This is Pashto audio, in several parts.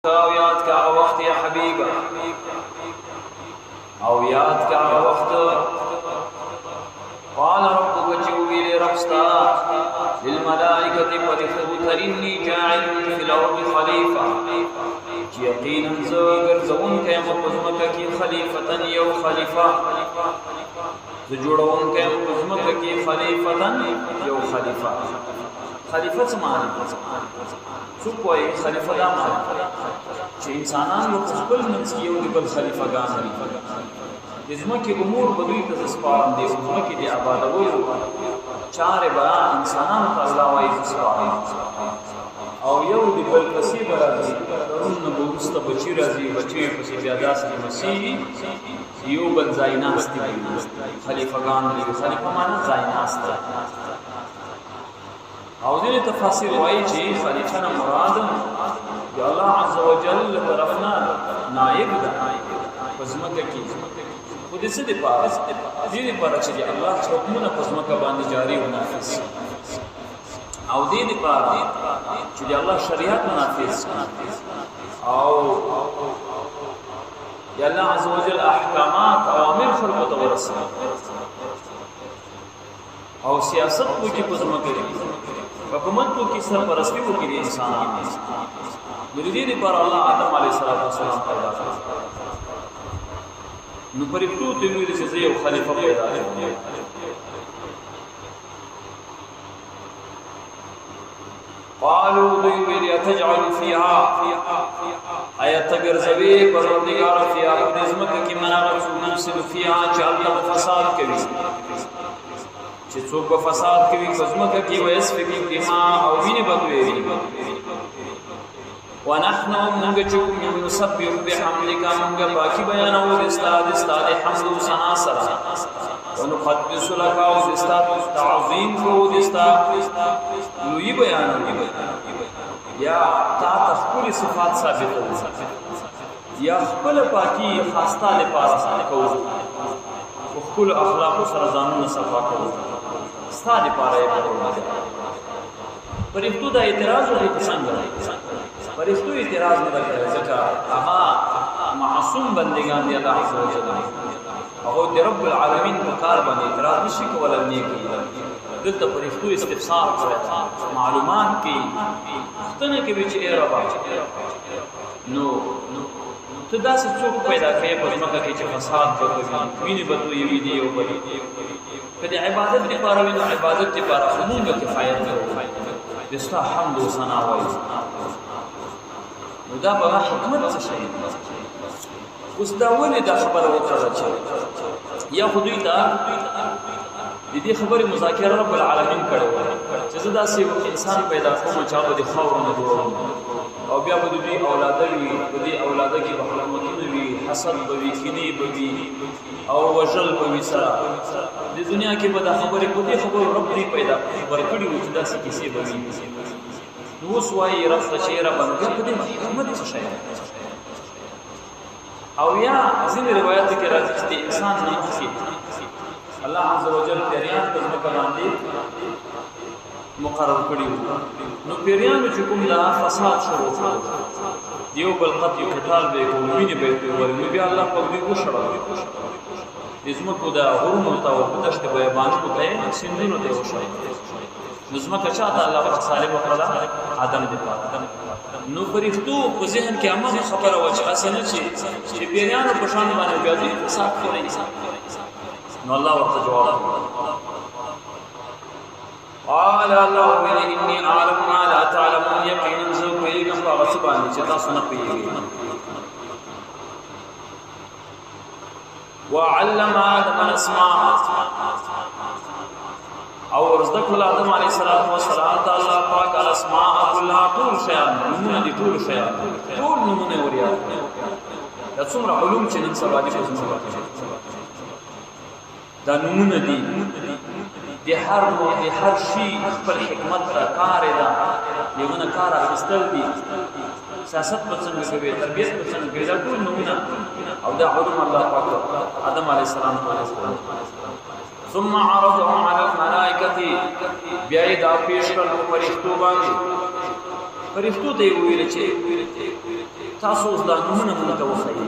او یاد کا وقت یا حبیبا او یاد کا وقت قال ربك جوبي لربستا للملائكة فرخوت إني جاعل في الأرض خليفة يقينا زغر زون كيما قزمك كي خليفة يو خليفة زجورون كيما قزمك كي خليفة يو خليفة خلیفہ سمانا سوکوئی خلیفہ دا مانا چه انسانان لوگ خپل منس کیو دی بل خلیفہ گان دی زمکی امور بدوی تزسپارم دی زمکی دی عبادوی چار بیان انسانان تا اللہ وائی زسپارم او یو دی بل پسی برازی درون نبورست بچی رازی بچی پسی بیاداس دی مسیحی یو بل زائناس دی خلیفہ گان دی خلیفہ مانا زائناس دی او دین تفاصیل وائی چی خلیفہ مراد یا اللہ عز و جل طرفنا نائب دا پزمکہ کی خود اسے دی پارا دین پارا چی اللہ حکمنا پزمکہ باندی جاری و نافذ او دین پارا چی اللہ شریعت نافذ او یا اللہ عز و جل احکامات اوامر خلق تورس او سیاست کو کی پزمکہ کی حکومت کو کی سرپرستی کو کی انسان مریدی پر اللہ آدم علیہ السلام پیدا کرتا نو پرفتو تنوی سے زیو خلیفہ پیدا ہے قالوا ذوی اتجعل فيها ایت گرزوی پروردگار فيها نظمک کی منارت منصب فيها چالتا فساد کبھی چې څوک په فساد کوي قسمه کوي ويسفك الدماء او ویني بدوي ونحن موږ چې نسبح بحمدك موږ باقي بیانو د استاد حمد و ثنا سره ونقدس لك او د استاد تعظیم کو د استاد لوی بیانو یا تا تخپل صفات ثابت یا خپل پاکي خاصه لپاره کو خپل اخلاق سره ځانونه صفا کوو ستاره پاره پرواز پرښتو دا اعتراض وکړي څنګه پرښتو اعتراض نه وکړي ځکه هغه معصوم بندگان دی الله عز وجل هغه دی رب العالمین په کار باندې اعتراض نشي کولای نه کوي دلته پرښتو استفسار کوي معلومات کوي ستنه کې چې رب نو ته داسې څوک پیدا کړې په مکه کې چې فساد وکړي ویني بدوي ویني او بلی کله عبادت لپاره ویني عبادت لپاره عمومه کفایت کوي دستا حمد و ثنا وایي نو دا به حکمت څه شي اوس دا ولې دا خبره وکړه چې یا خدای ته د دې خبرې مذاکره رب العالمین کړو چې زه داسې انسان پیدا کوم چې هغه د خاور نه جوړوم او بیا به دوی اولاد وي په دې اولاد کې بخلمتونه وي حسد به وي کینې به وي او وجل به وي سره د دنیا کې به دا خبرې په دې خبرو رب دې پیدا ورکړي وي چې داسې کیسې به وي نو اوس وایي رب ته چې رب باندې په دې حکمت څه شی او یا ځینې روایت کې راځي چې انسان نه کیږي الله عز وجل پیریان په ځمکه باندې مقرر کړی نو پیریانو چې کوم دا فساد شروع کړ دیو بل قتل قتال به کوم ویني به ورنو بیا الله په دې وشړل ازمکو دا غرونو ته او دشت بیابانو ته سندونو ته وشړل نظمکه چاته الله په صالح وکړه آدم دې پات نو فرښتو په ذهن کې امه خبره و چې اسنه چې پیریانو په شان باندې بیا دې فساد کوي نو الله ورته جواب قال الله إني أعلم ما لا تعلمون يقينا زوجي نفع غصباني تاسو نه پیږي وعلم آدم الأسماء او رزق آدم عليه الصلاة والسلام تعالى پاک الاسماء كلها طول شيئا نمونه دي طول شيئا طول نمونه وريا دا څومره علوم چې نن سبا دي دا نمونه دي د هر شي خپل حکمت را کار ده یوونه کار اخستل دي سیاست په څنګه کوي تربیت په څنګه کوي دا ټول نمونه او دا علوم الله پاک آدم علیه السلام ثم عرضهم على الملائکه بیا دا پیش کړو فرښتو باندې فرښتو دی ویل چې تاسو اوس دا نمونه مونږ ته وښایي.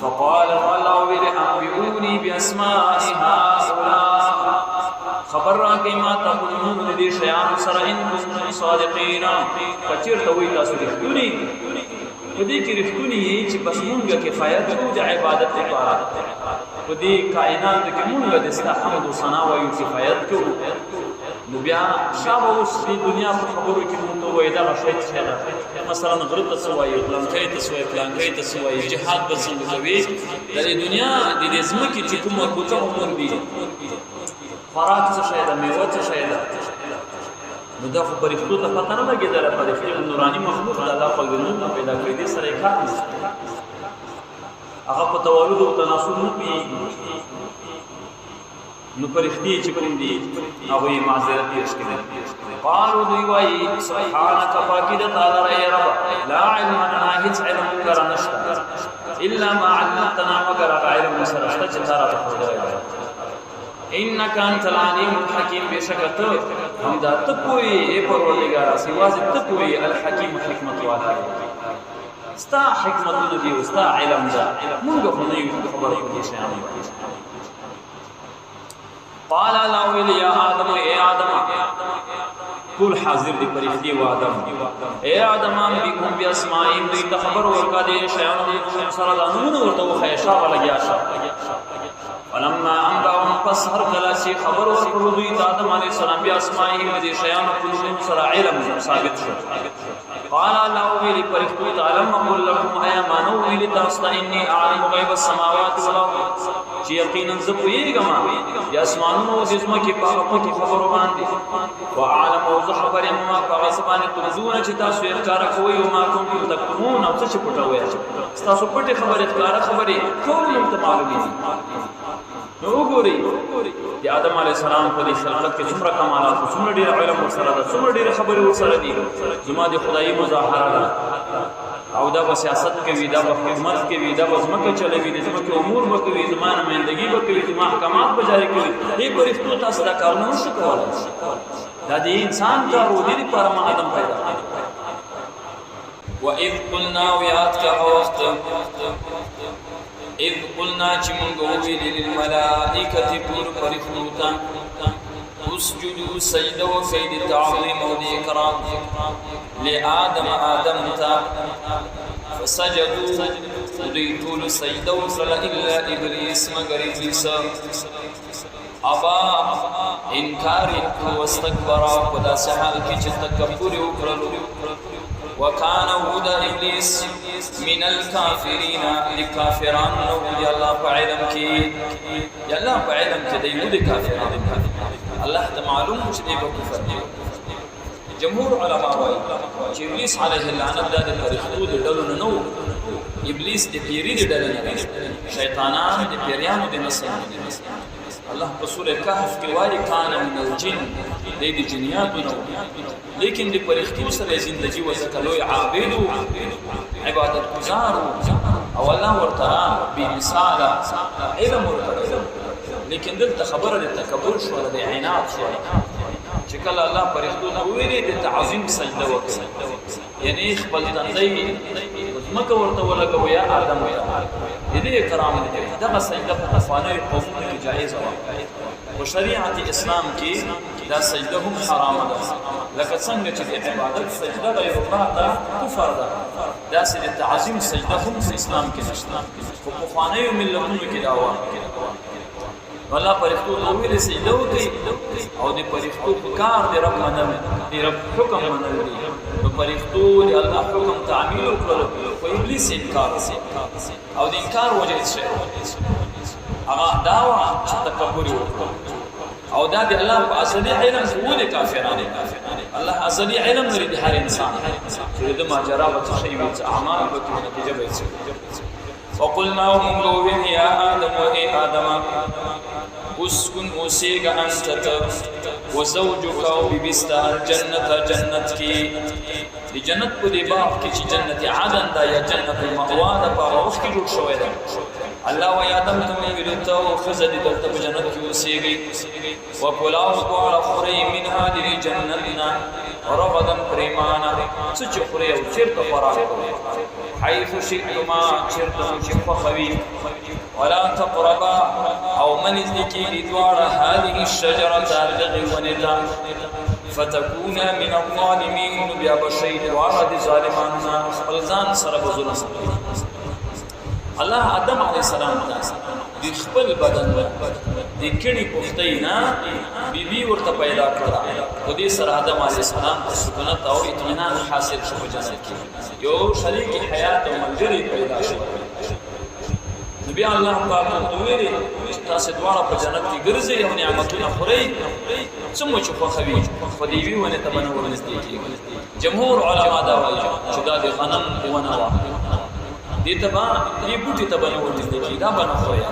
فقال الله انبئوني باسماء هؤلاء، خبر راکئ ما ته په نومونو د دې شیانو سره ان کنتم صادقین، که چېرته وایي تاسو رښتوني په دې کې رښتوني یې چې بس مونږ کفایت کوو د عبادت لپاره، په دې کائناتو کې مونږ د ستا حمد و ثنا وایو کفایت کوو، نو بیا شابه اوس د دنیا په خبرو کې مونږ ته ووایي دغه شی څه ده، مثلا غره ته څه وایي، غلامکۍ ته څه وایي، پلانکۍ ته څه وایي، جهاد به څنګه کوي. د دې دنیا د دې ځمکې چې کوم مربوطه امور دي، خوراک څه شی ده، میوه څه شی ده، نو دا خو فرښتو ته پته نه لګېدله. فرښتې نوراني مخلوق د الله په نور نه پیدا کړي، دې سره یې کار نشته، هغه په تولد او تناسل نه پوهېږي. نو فرښتې چې کوم دي هغوی یې معذرت پیش کړي. قالو دوی وایي سبحانک پاکي د تا لره ای رب، لا علم لنا هیڅ علم موږ لره نشته، الا ما علمتنا مګر هغه علم موږ سره شته چې تا راته ښودلی دی. انک انت العلیم الحکیم، بېشکه ته همدا ته پوهې ای پروردګاره، یوازې ته پوهې الحکیم حکمت والا، ستا حکمتونه دي او ستا علم ده، موږ خو نه یو خبره په دې شیانو. قال الله ویل یا آدم، ای آدم، ټول حاضر دي فرښتې و آدم، ای آدم انبئهم باسمائهم، دوی ته خبر ورکړه د شیانو سره دا نومونه ورته وښیه، شابه لګیا شه. فلما انبأهم، پس هر کله چې خبر ورکړو دوی ته آدم علیه السلام باسمائهم د شیانو په نومونو سره علم ثابت شو. قال الله ویل فرښتو ته الم اقل لكم، ایا ما نو ویل تاسو ته انی اعلم غیب السماوات والارض، چې یقینا زه پوهېږم د اسمانونو او د ځمکې په هغه پټې خبرو باندې، واعلم او زه خبر یم ما په هغه څه باندې تبدون چې تاسو یې ښکاره کوئ، او ما کنتم تکتمون، او څه چې پټوئ، ستاسو پټې خبرې ښکاره خبرې ټول موږ ته معلومې دي. نو وګورئ د آدم علیه السلام په دې خلقت کې څومره کمالات، څومره ډېر علم ورسره ده، څومره ډېرې خبرې ورسره دي. زما د خدایي مظاهره ده، او دا به سیاست کوي، دا به خدمت کوي، دا به ځمکه چلوي، د ځمکې امور به کوي، زما نمایندګي به کوي، زما احکامات به جاري کوي. دې فرښتو تاسو دا کارونه نشو کولی، دا د انسان کار و، دې دپاره ما آدم پیدا کړی. وَإِذْ قُلْنَا، ویاد کا وقت اذ قلنا چې مونږ وویلې للملائکة ټول فرښتو ته اسجدوا سجده وکړئ د تعظیم او د اکرام لآدم آدم ته، فسجدوا دوی ټول سجده وکړله الا ابلیس مګر ابلیس ابا انکار یې کړو، واستکبر، په داسې حال کې چې تکبر یې وکړلو. وکانه د ابلیس من الكافرین، لکافران نو دی الله په علم کې، دی الله په علم کې دی نو د کافرانو، الله ته معلوم چې دی په کفر دی. جمهور علما وایي چې ابلیس علیه اللعنت دا د فرښتو د ډلو نه و، ابلیس د پیري د ډلې نه، شیطانان د پیریانو د نسل نه. الله په سوره کهف کې وایي کان من الجن، دی د جنیاتو نه، لیکن د فرښتو سره زندگی وځکه لوی عابد و، عبادت گزار و، او الله ورته بې مثاله علم ورکړی. لیکن دلته خبره د تکبر شوله، د عناد شوله، چې کله الله فرښتو ته وویلې د تعظیم سجده وکړه، یعنې خپل تندی ځمکه ورته ولګوه یا آدم ته، د دې اکرام نه کوي. دغه سجده په پخوانیو قومونو کې جایزه وه، په شریعت اسلام کې دا سجده هم حرامه ده، لکه څنګه چې د عبادت سجده غیر الله ته کفر ده، داسې د تعظیم سجده هم په اسلام کې نشته، خو پخوانیو ملتونو کې دا وه. الله فرښتو ته وویلې سجده وکړئ، او د فرښتو په کار د رب منل، د رب حکم منل دي. نو فرښتو د الله حکم تعمیل وکړلو، خو ابلیس انکار وکړ، او د انکار وجه څه شی هغه دا وه چې تکبر یې وکړ، او دا د الله په ازلي علم کې و د کافرانو. الله ازلي علم لري د هر انسان، چې د ماجرا به څه شی وي، څه اعمال به کوي، نتیجه به یې څه وي. وقلنا مونږ وویل یا آدم، ای آدم اسکن اوسېږه انت ته وزوجک او بیبي ستا الجنت جنت کې، د جنت په دې باغ کې چې جنت عدن ده یا جنت المأوا ده، په هغه وخت کې جوړ شوی ده. الله وایي آدم ته مې ویلي ته او ښځه دې دلته په جنت کې اوسېږئ، وکلا دواړه خورئ منها د دې جنت نه رغدا پریمانا سچ خوري او چرت خوراک حيث شئتما چرتم چې خوخوي ولا تقربا او من ذكي دوار هذه الشجرة دغ وندا فتكونا من الظالمين بیا بشید دوار د ظالماننا خپلزان سره بظلم الله آدم علیہ السلام د خپل بدن د کړي پختینا بیبي ورته پیدا کړه او دې سره آدم علیہ السلام ته سکونت او اطمینان حاصل شو جنت کې یو شریک حیات او ملګری پیدا شو نبی الله پاک ویلي تاسو دواړه په جنت کې ګرځي او نعمتونه خوري څومره چې خوخوي خو دې وی ونه تمنو ورنځي جمهور علما دا وایي چې دا د غنم ونه وا دې تبا دې بوټي تبا نو ورنځي دا باندې خویا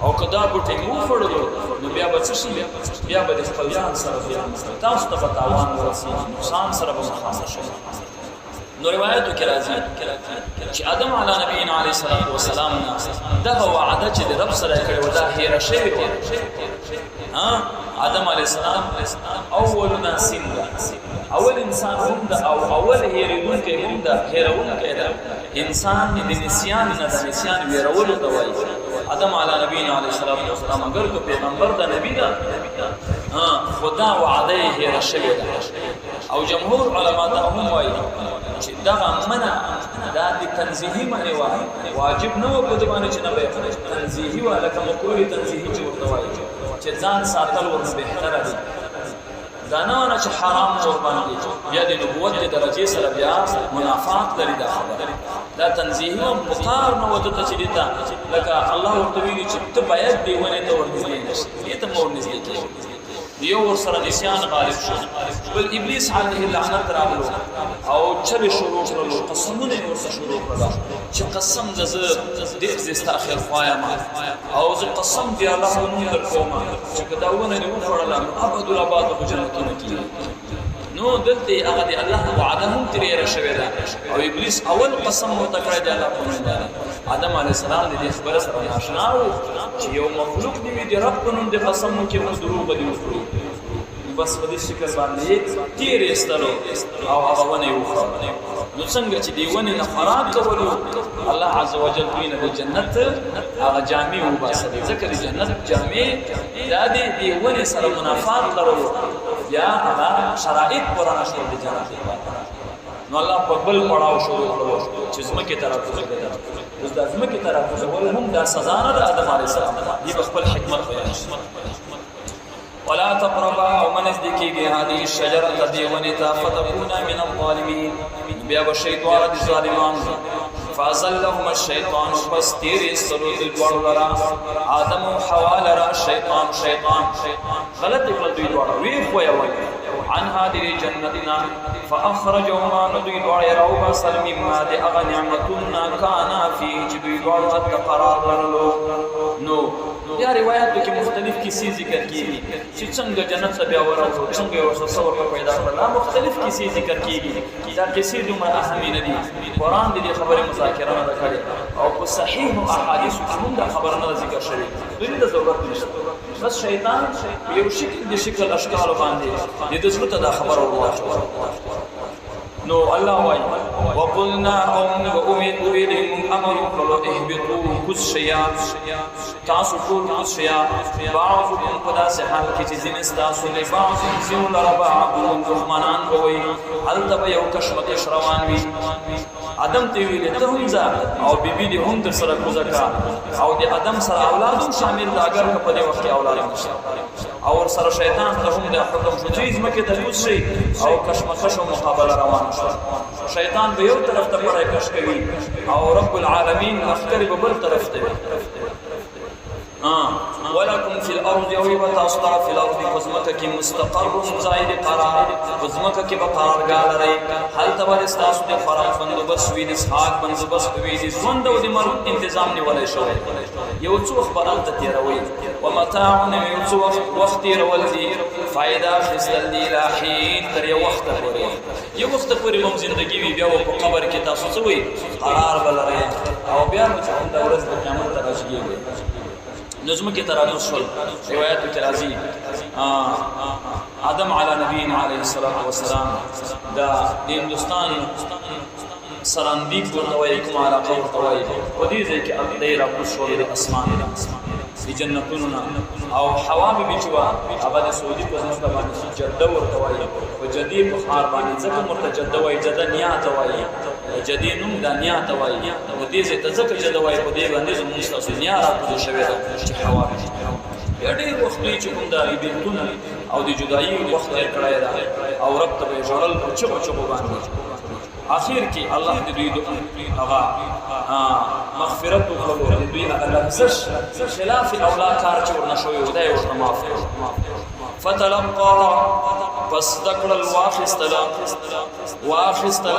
او کدا بوټي مو فړلو نو بیا به څه شي بیا به خپل ځان سره ځان تاسو ته تاوان ورسي نقصان سره به مخاصه شي نو روایتو کې راځي چې آدم علی نبینا علیه الصلاۃ والسلام دغه وعده چې د رب سره کړو دا هیر شوی ها آدم علیه السلام اول ناسین اول انسان هم دا او اول هیرون کې هم دا هیرون کې دا انسان د نسیان نه د نسیان ویرولو دا وایي آدم علی نبینا علیه الصلاۃ والسلام اگر کو پیغمبر دا نبی دا خدا وعده هیر شوی او جمهور علما دا هم وایي چې دغه منع دا د تنزیهی معنی واجب نه و په دې باندې چې نه به تنزیهی ولا کوم مکروه تنزیهی چې ورته وایي چې ځان ساتل ورته بهتره دي دا نه چې حرام ور باندې بیا د نبوت د درجه سره بیا منافات لري دا خبره دا تنزیهی او مقار نه وته چې دیتا لکه الله ورته ویلي چې ته باید دیونه ته ورنږدې نشې دې ته مور نږدې کېږي یو ور سره نسیان غالب شو بل ابلیس علیه اللعنت راغلو او چل شروع کړلو قسمونه ورته شروع کړل چې قسم دې زستا اخر خوایا ما او ز قسم دی الله نو در کومه چې کداونه نه وړل ابد الاباد په جنتونو کې نو دلته هغه دی الله وعده هم ترې راشوي دا او ابلیس اول قسم متکړه دی الله په نوم آدم علیه السلام دې خبره سره ناشنا و چې یو مخلوق دی د رب په نوم د قسم کې موږ دروغ دی وکړو بس په دې شکل باندې تیر استلو او هغه ونه وخو نو څنګه چې دیونه نه خراب کولو الله عز وجل دینه د جنت هغه جامع وباسه ذکر جنت جامع د دې دیونه سره منافات لرلو یا هغه شرایط پوره نشته د جنت نو الله په بل پړاو شروع کړو چې زمکه طرف ته اوس د زمکه طرف ته ول هم دا سزا نه د آدم علیه السلام دی په خپل حکمت بیان ولا تقربا او من ذکیږي هذه الشجره دیونتا فتكون من الظالمین بیا بشیطان د ظالمان فازلهم الشیطان پس تیر استلو د دوړ لرا آدم او حوا لرا شیطان غلط کړل دوی دوړ وی خو عن هذه جنتنا فاخرجهما ندوی دوړ راو سلم ما د اغ نعمتنا کانا فی جبی دوړ قرار لرلو نو یا روایت کې مختلف کیسې ذکر کیږي چې څنګه جنت ته بیا ورغلو څنګه ورسره صبر پیدا کړل مختلف کیسې ذکر کیږي دا کیسې دومره اهمي نه دي قرآن دې خبره مذاکره نه کړي او په صحیح احادیث کې هم دا خبره نه ذکر شوی دوی د ضرورت نشته بس شیطان یو شکل اشکال باندې دې څه ته دا خبره ورواچو نو الله وايي وقلنا وأمرهم أمروا اهبطوا كل شيء تاسو ټول كل شيء بعضكم قد سحال کې چې زین تاسو له بعض زین لربعض دښمنان کوي هل تب یو کشمکش روان وي ادم ته ویل ته هم ځه او بیبي دې هم در سره کوزکا او دې ادم سره اولادو شامل دا اگر په دې وخت کې اولاد نشي او سره شیطان ته هم د حکم شوجیز مکه ته کوز شي او کشمکش او مقابله روان شیطان به یو طرف ته پړای کش کوي او رب العالمین افکر به بل طرف ته ولكم في الارض يوم تصطع في الارض وزمك مستقر زائد قرار وزمك بقرار غالري هل تبر استاسو د خراب بندوبس وی د اسحاق بندوبس وی د ژوند او د مرګ تنظیم نیولای شو یو څو خبرال ته تیروي ومتاع یو څو وخت تیرول دي فائدہ خسل دي لاحین تر یو وخت پورې یو وخت پورې موږ ژوندۍ وی بیا په قبر کې تاسو څه وی قرار بلره او بیا چې د ورځ د قیامت ته راځي نظم کی طرح نسل روایت کی راضی آدم علی نبینا علیه الصلاة والسلام دا هندوستان سراندیب ورتوی کوم علاقه ورتوی په دې ځای کې الله را کوشول د اسمان د جنتونو او حوا به بچوا هغه د سعودي په ځای باندې جده ورتوی او جدي په خار باندې ځکه مرتجده وای جده نیات وای جدي نوم د نیات وای د دې ځای ته ځکه جده وای په دې باندې زموږ تاسو نیات راځي شوی دا چې حوا به ډېر وخت چې کوم دا ایبنتونه او د جدایي وخت یې کړی دا او رب ته جوړل په چغو باندې آخر کې الله دې دوی هغه مغفرت وکړو دوی هغه لفظ خلاف اولا کار چې ورنشوي ودای ورته معاف فتلقى پس دکړل واخستل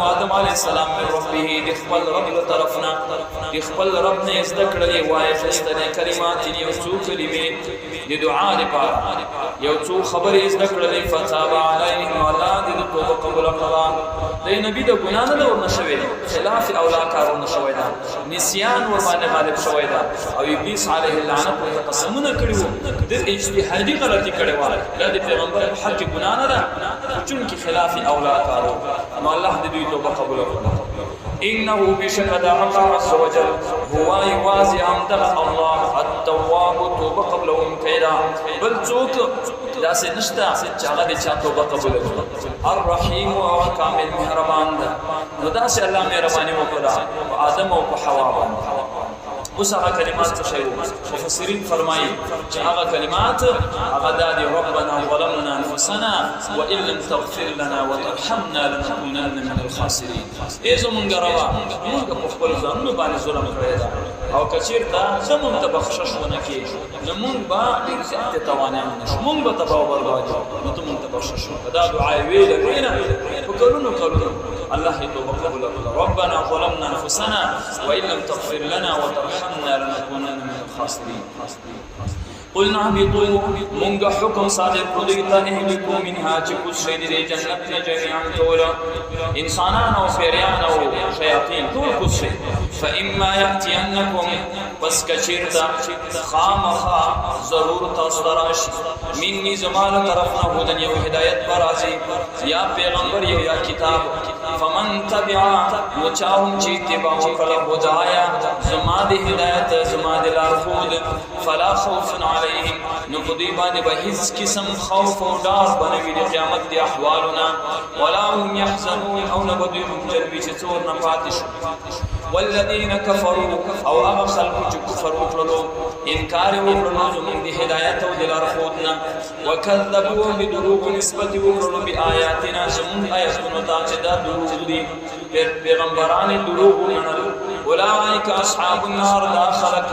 آدم علیه السلام من ربه د خپل رب طرفنا د خپل رب نه ذکرلې واخستل کلمات یو څو کلمې د دعا لپاره یو څو خبرې ذکرلې فتاب علیه الله دې توبه قبول کړه د نبی د ګنا نه ورنشوي خلاف اولا کار ورنشوي دا نسیان ور باندې غالب شوی دا او ابلیس علیه اللعنت په قسمونه کړو د اجتهادي غلطي کړو دا د پیغمبر حق ګنا نه ده چون کې خلاف اولا کارو نو الله دې توبه قبول کړي انه بشهد الله عز وجل هو يوازي عند الله التواب توبه قبل كيدا بل څوک داسې نشته چې هغه د چا توبه قبول کړي الرحیم او کامل مهربان ده نو داسې الله مهرباني وکړه آدم او حوا باندې اوس هغه کلمات څه شی مفسرین فرمایي چې هغه کلمات هغه د ربنا ظلمنا انفسنا وان لم تغفر لنا وترحمنا لنكونن من الخاسرين ایزو مونږ راوا موږ په خپل ځانونو باندې ظلم کړی دا او کچیرته زموږ ته بخښش ونه کیږي نو موږ به ډیر زیات توانایو نشو موږ به تباہ او برباد نو ته موږ ته بخښش وکړه دا دعا ویل وینا په کلونو الله توبه قبول کړه ربنا ظلمنا انفسنا وان لم تغفر لنا وترحمنا لنكونن من الخاسرين قلنا اهبطوا منغ حكم صادر قدرت اهلكوا منها چکو شید دی جنت جميعا طول انسانان او پیریان او شیاطین ټول کوشش فاما ياتينكم بس کچیرتا خامخا ضرور تاسراش مني زمان طرفنا هدن یو هدایت پر راضی یا پیغمبر یا کتاب فمن تبع وچاهم چی اتباع کړه هدایا زما د هدایت زما د لار خود فلا خوف عليهم نو په دې باندې به هیڅ قسم خوف او ډار بنوي د قیامت د احوالنا ولا هم يحزنون او نبدو جلبي چې څور نه پاتې شو والذين كفروا او هغه خلق چې کفر وکړو انکار وکړو زموږ د هدایت او د لار خودنا وكذبوا بدروغ نسبت وکړو بآياتنا زموږ آیاتونو ته چې دا دروغ دي پیغمبران دروغ ونل اولئک اصحاب النار دا خلق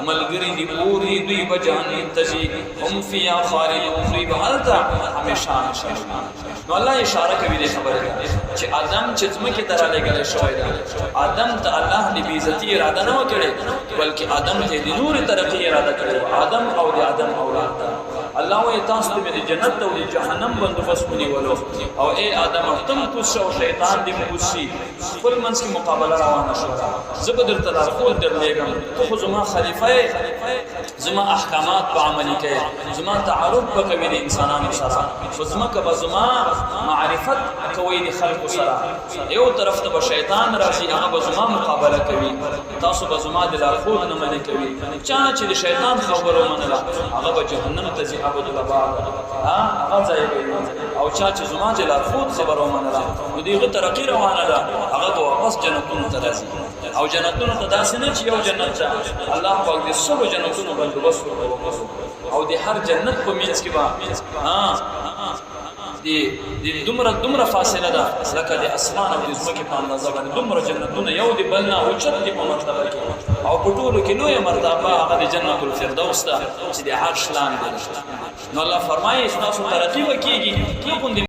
ملګری دی پوری دوی بجهنم تزي هم فيها خالدون دوی بهلتا همیشه نو الله اشاره کوي د خبره چې آدم چې زمکه تر لګل شوی دا آدم ته الله د بیزتی اراده نه وکړي بلکې آدم ته د نور ترقی اراده کړو آدم او د آدم اولاد الله وی تاسو ته د جنت او د جهنم بندوبست ونیولو او اے آدم تم کوشش او شیطان دې کوشي خپل منځ کې مقابله روانه شو زبدر تلار خو درلېګم ته خو زما خلیفہ زما احکامات په عملي کې زما تعارف په کوي د انسانانو سره زما کبه زما معرفت کوي د خلق سره یو طرف ته شیطان راځي هغه به زما مقابله کوي تاسو به زما د لار خود نه منې کوي چې د شیطان خبرو منله هغه به جهنم ته ځي ابد الاباد هغه ځای او چې زما د لار خود خبرو منله نو دغه ترقی روانه ده هغه به واپس جنتونو ته راځي او جنتونو ته داسې نه چې یو جنت ته الله پاک دې سلو جنتونو بندوبست وکړي او د هر جنت په منځ کې به دي دومره فاصله ده لکه د اسمان او د ځمکې په اندازه باندې دومره جنتونه یو دی بل نه اوچت دي په مرتبه کې او په ټولو کې لویه مرتبه هغه د جنت الفردوس ده چې د عرش لاندې ده نو الله فرمایي تاسو ترقی وکړي